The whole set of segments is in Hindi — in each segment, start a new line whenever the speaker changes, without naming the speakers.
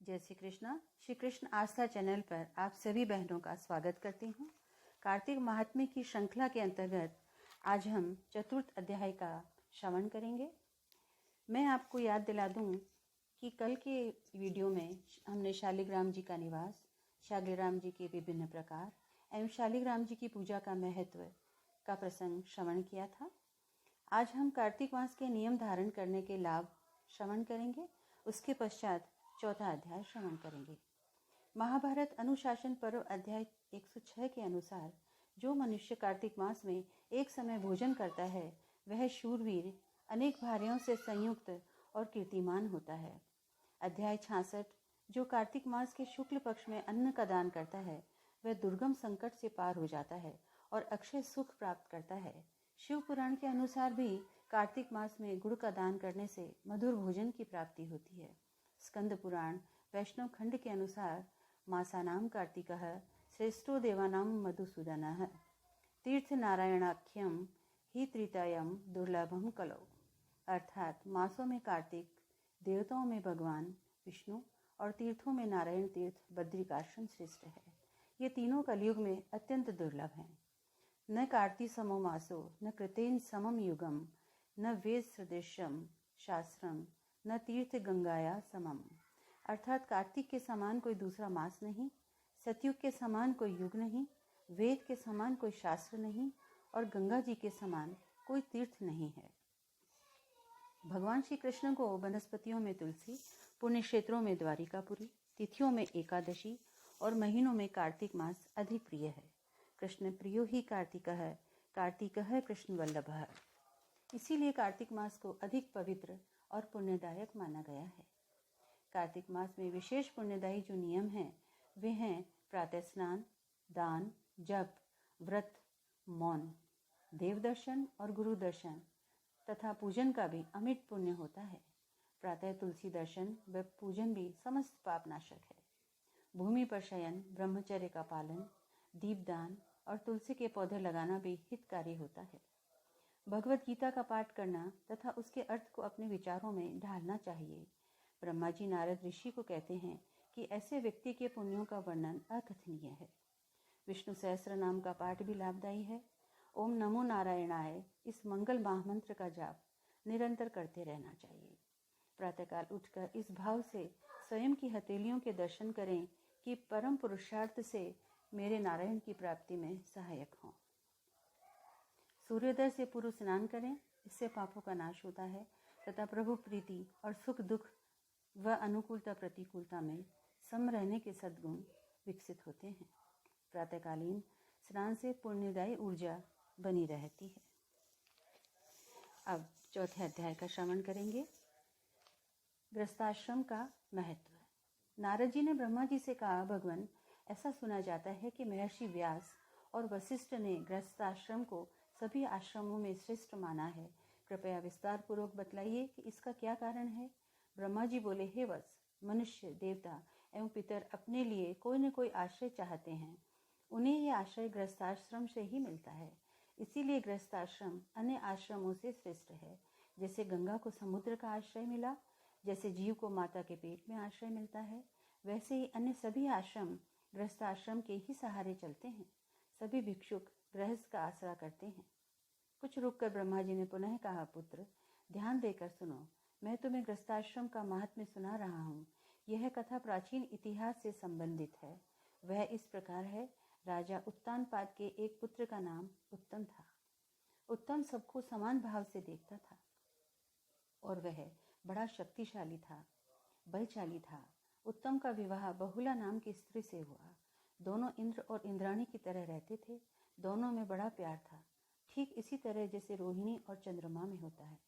जय श्री कृष्णा। श्री कृष्ण आस्था चैनल पर आप सभी बहनों का स्वागत करती हूँ। कार्तिक महात्म्य की श्रृंखला के अंतर्गत आज हम चतुर्थ अध्याय का श्रवण करेंगे। मैं आपको याद दिला दूं कि कल के वीडियो में हमने शालिग्राम जी का निवास, शालिग्राम जी के विभिन्न प्रकार एवं शालिग्राम जी की पूजा का महत्व का प्रसंग श्रवण किया था। आज हम कार्तिक मास के नियम धारण करने के लाभ श्रवण करेंगे। उसके पश्चात चौथा अध्याय श्रवण करेंगे। महाभारत अनुशासन पर्व अध्याय 106 के अनुसार जो मनुष्य कार्तिक मास में एक समय भोजन करता है वह शूरवीर, अनेक भार्यों से संयुक्त और कीर्तिमान होता है। अध्याय 66 जो कार्तिक मास के शुक्ल पक्ष में अन्न का दान करता है वह दुर्गम संकट से पार हो जाता है और अक्षय सुख प्राप्त करता है। शिव पुराण के अनुसार भी कार्तिक मास में गुड़ का दान करने से मधुर भोजन की प्राप्ति होती है। स्कंद पुराण वैष्णव खंड के अनुसार मासानाम कार्तिकः श्रेष्ठो देवानाम मधुसूदनः तीर्थ नारायणाख्यम ही त्रितायम दुर्लभम कलौ। अर्थात मासों में कार्तिक, देवताओं में भगवान विष्णु और तीर्थों में नारायण तीर्थ बद्रिकाश्रम श्रेष्ठ है। ये तीनों कलयुग में अत्यंत दुर्लभ हैं। न कार्ति समो मासो न कृतेन समम युगम न वेद सदृशम शास्त्रम न तीर्थ गंगाया समम। अर्थात कार्तिक के समान कोई दूसरा मास नहीं, सतयुग के समान कोई युग नहीं, वेद के समान कोई शास्त्र नहीं और गंगा जी के समान कोई तीर्थ नहीं है। भगवान श्री कृष्ण को वनस्पतियों में तुलसी, पुण्य क्षेत्रों में द्वारिकापुरी, तिथियों में एकादशी और महीनों में कार्तिक मास अधिक प्रिय है। कृष्ण प्रियो ही कार्तिकः, कार्तिकः कृष्ण वल्लभः। इसीलिए कार्तिक मास को अधिक पवित्र और पुण्यदायक माना गया है। कार्तिक मास में विशेष पुण्यदायी जो नियम हैं वे हैं प्रातः स्नान, दान, जप, व्रत, मौन, देव दर्शन और गुरु दर्शन तथा पूजन का भी अमिट पुण्य होता है। प्रातः तुलसी दर्शन व पूजन भी समस्त पाप नाशक है। भूमि पर शयन, ब्रह्मचर्य का पालन, दीपदान और तुलसी के पौधे लगाना भी हितकारी होता है। भगवत गीता का पाठ करना तथा उसके अर्थ को अपने विचारों में ढालना चाहिए। ब्रह्मा जी नारद ऋषि को कहते हैं कि ऐसे व्यक्ति के पुण्यों का वर्णन अकथनीय है। विष्णु सहस्त्र नाम का पाठ भी लाभदायी है। ओम नमो नारायणाय इस मंगल महामंत्र का जाप निरंतर करते रहना चाहिए। प्रातःकाल उठकर इस भाव से स्वयं की हथेलियों के दर्शन करें कि परम पुरुषार्थ से मेरे नारायण की प्राप्ति में सहायक हों। सूर्योदय से पूर्व स्नान करें, इससे पापों का नाश होता है तथा प्रभु प्रीति और सुख दुख व अनुकूलता प्रतिकूलता में सम रहने के सद्गुण विकसित होते हैं। प्रातःकालीन स्नान से पुण्यदायी ऊर्जा बनी रहती है। अब चौथे अध्याय का श्रवण करेंगे। गृहस्थाश्रम का महत्व। नारद जी ने ब्रह्मा जी से कहा, भगवान ऐसा सुना जाता है कि महर्षि व्यास और वशिष्ठ ने गृहस्थाश्रम को सभी आश्रमों में श्रेष्ठ माना है। कृपया विस्तार पूर्वक बतलाइए कि इसका क्या कारण है। ब्रह्मा जी बोले, हे वत्स, मनुष्य, देवता एवं पितर अपने लिए कोई न कोई आश्रय चाहते हैं। उन्हें ये आश्रय गृहस्थाश्रम से ही मिलता है। इसीलिए गृहस्थाश्रम अन्य आश्रमों से श्रेष्ठ है। जैसे गंगा को समुद्र का आश्रय मिला, जैसे जीव को माता के पेट में आश्रय मिलता है, वैसे ही अन्य सभी आश्रम गृहस्थाश्रम के ही सहारे चलते हैं। सभी भिक्षुक गृहस्थ का आसरा करते हैं। कुछ रुककर ब्रह्मा जी ने पुनः कहा, पुत्र ध्यान देकर सुनो, मैं तुम्हें गृहस्थाश्रम का महात्म्य सुना रहा हूँ। यह कथा प्राचीन इतिहास से संबंधित है। वह इस प्रकार है। राजा उत्तानपाद के एक पुत्र का नाम उत्तम था। उत्तम सबको समान भाव से देखता था और वह बड़ा शक्तिशाली था, बलशाली था। उत्तम का विवाह बहुला नाम की स्त्री से हुआ। दोनों इंद्र और इंद्राणी की तरह रहते थे। दोनों में बड़ा प्यार था, ठीक इसी तरह जैसे रोहिणी और चंद्रमा में होता है।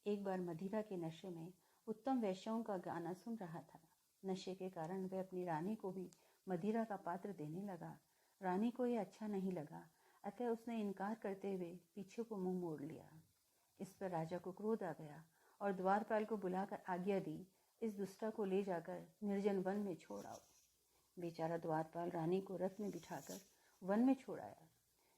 एक बार मदिरा के नशे में उत्तम वैश्यों का गाना सुन रहा था। नशे के कारण वह अपनी रानी को भी मदिरा का पात्र देने लगा। रानी को यह अच्छा नहीं लगा, अतः उसने इनकार करते हुए पीछे को मुंह मोड़ लिया। इस पर राजा को क्रोध आ गया और द्वारपाल को बुलाकर आज्ञा दी, इस दुष्टा को ले जाकर निर्जन वन में छोड़ आओ। बेचारा द्वारपाल रानी को रथ में बिठाकर वन में छोड़ आया।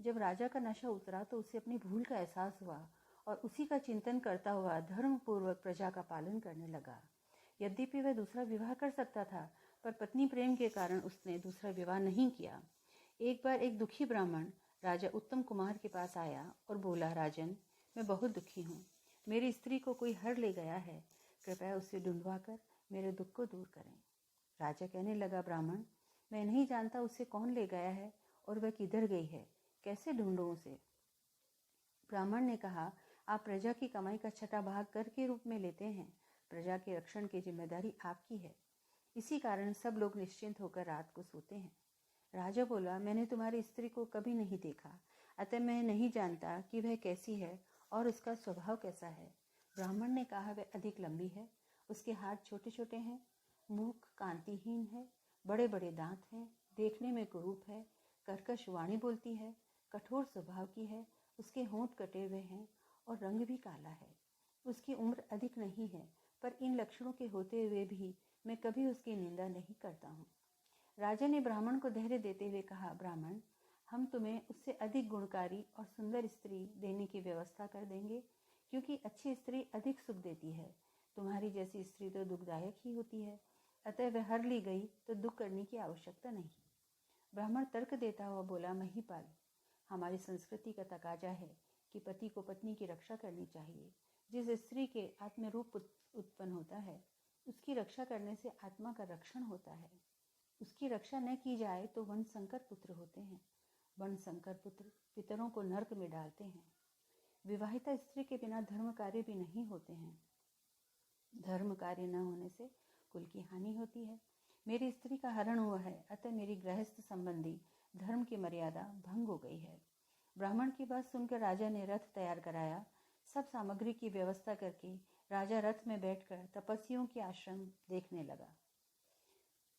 जब राजा का नशा उतरा तो उसे अपनी भूल का एहसास हुआ और उसी का चिंतन करता हुआ धर्म पूर्वक प्रजा का पालन करने लगा। यद्यपि वह दूसरा विवाह कर सकता था, पर पत्नी प्रेम के कारण उसने दूसरा विवाह नहीं किया। एक बार एक दुखी ब्राह्मण राजा उत्तम कुमार के पास आया और बोला, राजन, मैं बहुत दुखी हूँ। मेरी स्त्री को कोई हर ले गया है। कृपया उसे ढूंढवा कर मेरे दुख को दूर करें। राजा कहने लगा, ब्राह्मण, मैं नहीं जानता उसे कौन ले गया है और वह किधर गई है। कैसे ढूंढूं उसे? ब्राह्मण ने कहा, आप प्रजा की कमाई का छठा भाग कर के रूप में लेते हैं। प्रजा के रक्षण की जिम्मेदारी आपकी है। इसी कारण सब लोग निश्चिंत होकर रात को सोते हैं। राजा बोला, मैंने तुम्हारी स्त्री को कभी नहीं देखा, अतः मैं नहीं जानता कि वह कैसी है और उसका स्वभाव कैसा है। ब्राह्मण ने कहा, वह अधिक लंबी है, उसके हाथ छोटे छोटे हैं, मुख कांतिहीन है, बड़े बड़े दांत हैं, देखने में कुरूप है, कर्कश वाणी बोलती है, कठोर स्वभाव की है, उसके होंठ कटे हुए हैं और रंग भी काला है। उसकी उम्र अधिक नहीं है, पर इन लक्षणों के होते हुए भी मैं कभी उसकी निंदा नहीं करता हूँ। राजा ने ब्राह्मण को धैर्य देते हुए कहा, ब्राह्मण, हम तुम्हें उससे अधिक गुणकारी और सुंदर स्त्री देने की व्यवस्था कर देंगे, क्योंकि अच्छी स्त्री अधिक सुख देती है। तुम्हारी जैसी स्त्री तो दुखदायक ही होती है, अतः वह हर ली गई तो दुख करने की आवश्यकता नहीं। ब्राह्मण तर्क देता हुआ बोला, महिपाल, हमारी संस्कृति का तकाजा है कि पति को पत्नी की रक्षा करनी चाहिए। जिस स्त्री के आत्मरूप उत्पन्न होता है, उसकी रक्षा करने से आत्मा का रक्षण होता है। उसकी रक्षा न की जाए तो वन संकर पुत्र होते हैं। वन संकर पुत्र पितरों को नरक में डालते हैं। विवाहिता स्त्री के बिना धर्म कार्य भी नहीं होते हैं। धर्म कार्य न होने से कुल की हानि होती है। मेरी स्त्री का हरण हुआ है, अतः मेरी गृहस्थ संबंधी धर्म की मर्यादा भंग हो गई है। ब्राह्मण की बात सुनकर राजा ने रथ तैयार कराया। सब सामग्री की व्यवस्था करके राजा रथ में बैठकर तपस्वियों के आश्रम देखने लगा।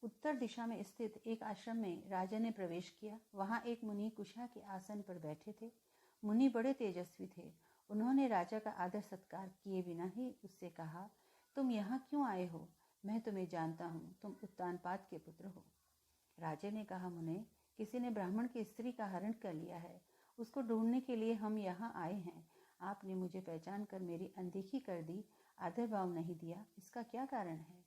उत्तर दिशा में स्थित एक आश्रम में राजा ने प्रवेश किया। वहां एक मुनि कुशा के आसन पर बैठे थे। मुनि बड़े तेजस्वी थे। उन्होंने राजा का आदर सत्कार किए बिना ही उससे कहा, तुम यहाँ क्यों आए हो? मैं तुम्हें जानता हूँ, तुम उत्तानपाद के पुत्र हो। राजा ने कहा, मुने, किसी ने ब्राह्मण की स्त्री का हरण कर लिया है। उसको ढूंढने के लिए हम यहाँ आए हैं। आपने मुझे पहचान कर मेरी अनदेखी कर दी, आदर भाव नहीं दिया, इसका क्या कारण है?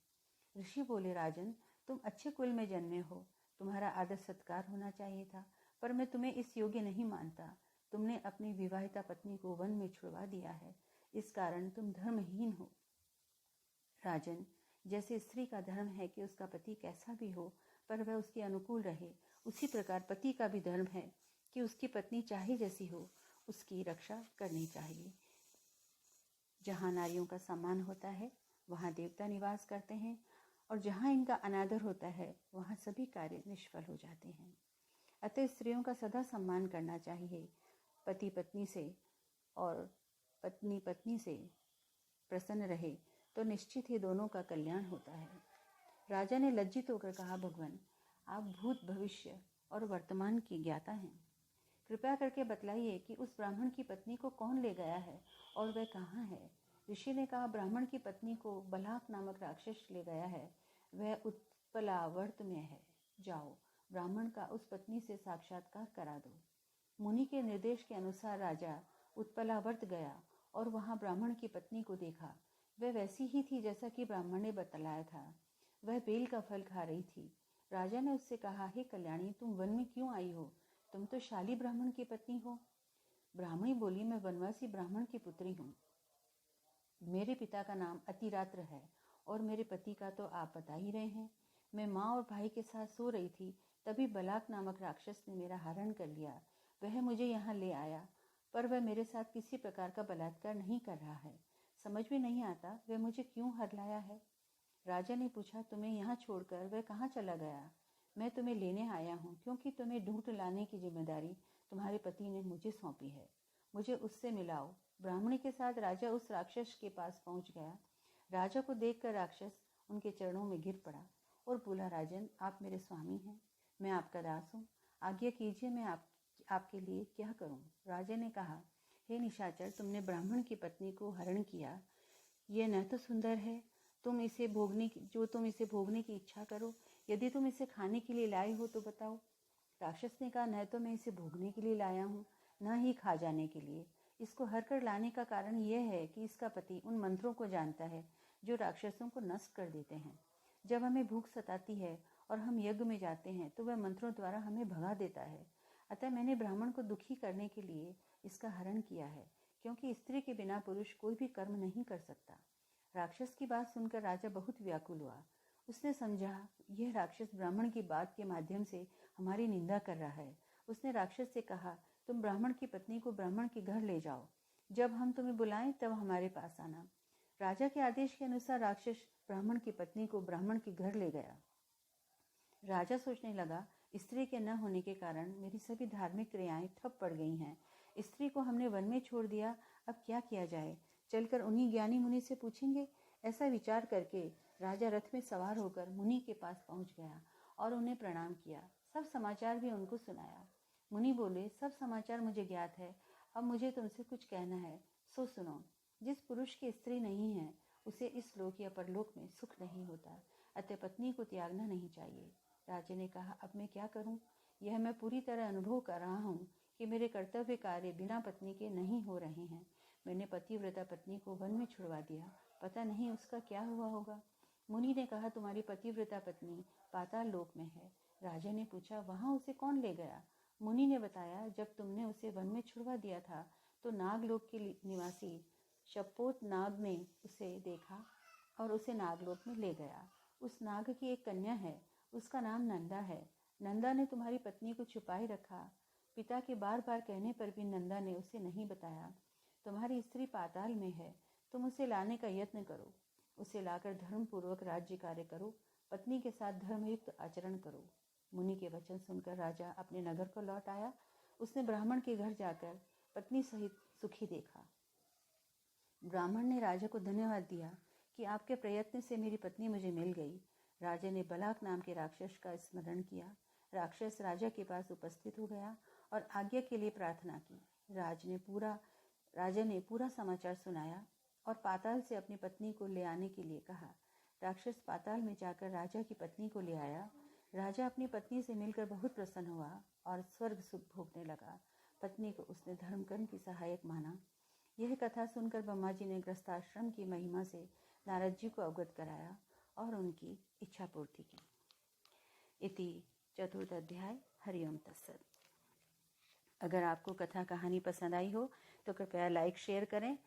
ऋषि बोले, राजन, तुम अच्छे कुल में जन्मे हो, तुम्हारा आदर सत्कार होना चाहिए था, पर मैं तुम्हें इस योग्य नहीं मानता। तुमने अपनी विवाहिता पत्नी को वन में छुड़वा दिया है, इस कारण तुम धर्महीन हो। राजन, जैसे स्त्री का धर्म है कि उसका पति कैसा भी हो पर वह उसके अनुकूल रहे, उसी प्रकार पति का भी धर्म है कि उसकी पत्नी चाहे जैसी हो उसकी रक्षा करनी चाहिए। जहाँ नारियों का सम्मान होता है वहाँ देवता निवास करते हैं, और जहाँ इनका अनादर होता है वहाँ सभी कार्य निष्फल हो जाते हैं। अतः स्त्रियों का सदा सम्मान करना चाहिए। पति पत्नी से और पत्नी पत्नी से प्रसन्न रहे तो निश्चित ही दोनों का कल्याण होता है। राजा ने लज्जित होकर कहा, भगवान, आप भूत भविष्य और वर्तमान की ज्ञाता हैं। कृपया करके बतलाइए कि उस ब्राह्मण की पत्नी को कौन ले गया है और वह कहाँ है? ऋषि ने कहा, ब्राह्मण की पत्नी को बलाक नामक राक्षस ले गया है। वह उत्पलावर्त में है। जाओ, ब्राह्मण का उस पत्नी से साक्षात्कार करा दो। मुनि के निर्देश के अनुसार राजा उत्पलावर्त गया और वहाँ ब्राह्मण की पत्नी को देखा। वह वैसी ही थी जैसा कि ब्राह्मण ने बतलाया था। वह बेल का फल खा रही थी। राजा ने उससे कहा, हे कल्याणी, तुम वन में क्यों आई हो? तुम तो शाली ब्राह्मण की पत्नी हो। ब्राह्मणी बोली, मैं वनवासी ब्राह्मण की पुत्री हूँ। मेरे पिता का नाम अतिरात्र है और मेरे पति का तो आप बता ही रहे हैं। मैं माँ और भाई के साथ सो रही थी, तभी बलाक नामक राक्षस ने मेरा हरण कर लिया। वह मुझे यहाँ ले आया, पर वह मेरे साथ किसी प्रकार का बलात्कार नहीं कर रहा है। समझ में नहीं आता वह मुझे क्यों हर लाया है। राजा ने पूछा, तुम्हें यहाँ छोड़कर वह कहाँ चला गया? मैं तुम्हें लेने आया हूँ, क्योंकि तुम्हें ढूंढ लाने की जिम्मेदारी तुम्हारे पति ने मुझे सौंपी है। मुझे उससे मिलाओ। ब्राह्मणी के साथ राजा उस राक्षस के पास पहुँच गया। राजा को देखकर राक्षस उनके चरणों में गिर पड़ा और बोला, राजन, आप मेरे स्वामी हैं, मैं आपका दास हूँ, आज्ञा कीजिए, मैं आपके लिए क्या करूँ? राजा ने कहा, हे निशाचर, तुमने ब्राह्मण की पत्नी को हरण किया। यह न तो सुंदर है, तुम इसे भोगने की इच्छा करो। यदि तुम इसे खाने के लिए लाए हो तो बताओ। राक्षस ने कहा, न तो मैं इसे भोगने के लिए लाया हूँ, न ही खा जाने के लिए। इसको हर कर लाने का कारण यह है कि इसका पति उन मंत्रों को जानता है जो राक्षसों को नष्ट कर देते हैं। जब हमें भूख सताती है और हम यज्ञ में जाते हैं तो वह मंत्रों द्वारा हमें भगा देता है। अतः मैंने ब्राह्मण को दुखी करने के लिए इसका हरण किया है, क्योंकि स्त्री के बिना पुरुष कोई भी कर्म नहीं कर सकता। राक्षस की बात सुनकर राजा बहुत व्याकुल हुआ। उसने समझा यह राक्षस ब्राह्मण की बात के माध्यम से हमारी निंदा कर रहा है। उसने राक्षस से कहा, तुम ब्राह्मण की पत्नी को ब्राह्मण के घर ले जाओ। जब हम तुम्हें बुलाएं तब हमारे पास आना। राजा के आदेश के अनुसार राक्षस ब्राह्मण की पत्नी को ब्राह्मण के घर ले गया। राजा सोचने लगा, स्त्री के न होने के कारण मेरी सभी धार्मिक क्रियाएं ठप पड़ गई हैं। स्त्री को हमने वन में छोड़ दिया, अब क्या किया जाए? चलकर उन्हीं ज्ञानी मुनि से पूछेंगे। ऐसा विचार करके राजा रथ में सवार होकर मुनि के पास पहुंच गया और उन्हें प्रणाम किया। सब समाचार भी उनको सुनाया। मुनि बोले, सब समाचार मुझे ज्ञात है, अब मुझे तुमसे कुछ कहना है, सो सुनो। जिस पुरुष की स्त्री नहीं है उसे इस लोक या परलोक में सुख नहीं होता, अतः पत्नी को त्यागना नहीं चाहिए। राजा ने कहा, अब मैं क्या करूं? यह मैं पूरी तरह अनुभव कर रहा हूं कि मेरे कर्तव्य कार्य बिना पत्नी के नहीं हो रहे हैं। मैंने पतिव्रता पत्नी को वन में छुड़वा दिया, पता नहीं उसका क्या हुआ होगा। मुनि ने कहा, तुम्हारी पतिव्रता पत्नी पाताल लोक में है। राजा ने पूछा, वहां उसे कौन ले गया? मुनि ने बताया, जब तुमने उसे वन में छुड़वा दिया था तो नागलोक के निवासी शपोत नाग ने उसे देखा और उसे नागलोक में ले गया। उस नाग की एक कन्या है, उसका नाम नंदा है। नंदा ने तुम्हारी पत्नी को छुपाए रखा। पिता के बार बार कहने पर भी नंदा ने उसे नहीं बताया। तुम्हारी स्त्री पाताल में है, तुम उसे लाने का यत्न करो। उसे लाकर धर्म पूर्वक राज्य कार्य करो, पत्नी के साथ धर्मयुक्त आचरण करो। मुनि के वचन सुनकर राजा अपने नगर को लौट आया। उसने ब्राह्मण के घर जाकर पत्नी सहित सुखी देखा। ब्राह्मण ने राजा को धन्यवाद दिया कि आपके प्रयत्न से मेरी पत्नी मुझे मिल गई। राजा ने बलाक नाम के राक्षस का स्मरण किया। राक्षस राजा के पास उपस्थित हो गया और आज्ञा के लिए प्रार्थना की। राजा ने पूरा समाचार सुनाया और पाताल से अपनी पत्नी को ले आने के लिए कहा। राक्षस पाताल में जाकर राजा की पत्नी को ले आया। राजा अपनी पत्नी से मिलकर बहुत प्रसन्न हुआ और स्वर्ग सुख भोगने लगा। पत्नी को उसने धर्मकर्म की सहायक माना। यह कथा सुनकर ब्रह्मा जी ने गृहस्थाश्रम की महिमा से नारद जी को अवगत कराया और उनकी इच्छा पूर्ति की। इति चतुर्थ अध्याय। हरिओम तत्सत। अगर आपको कथा कहानी पसंद आई हो तो कृपया लाइक शेयर करें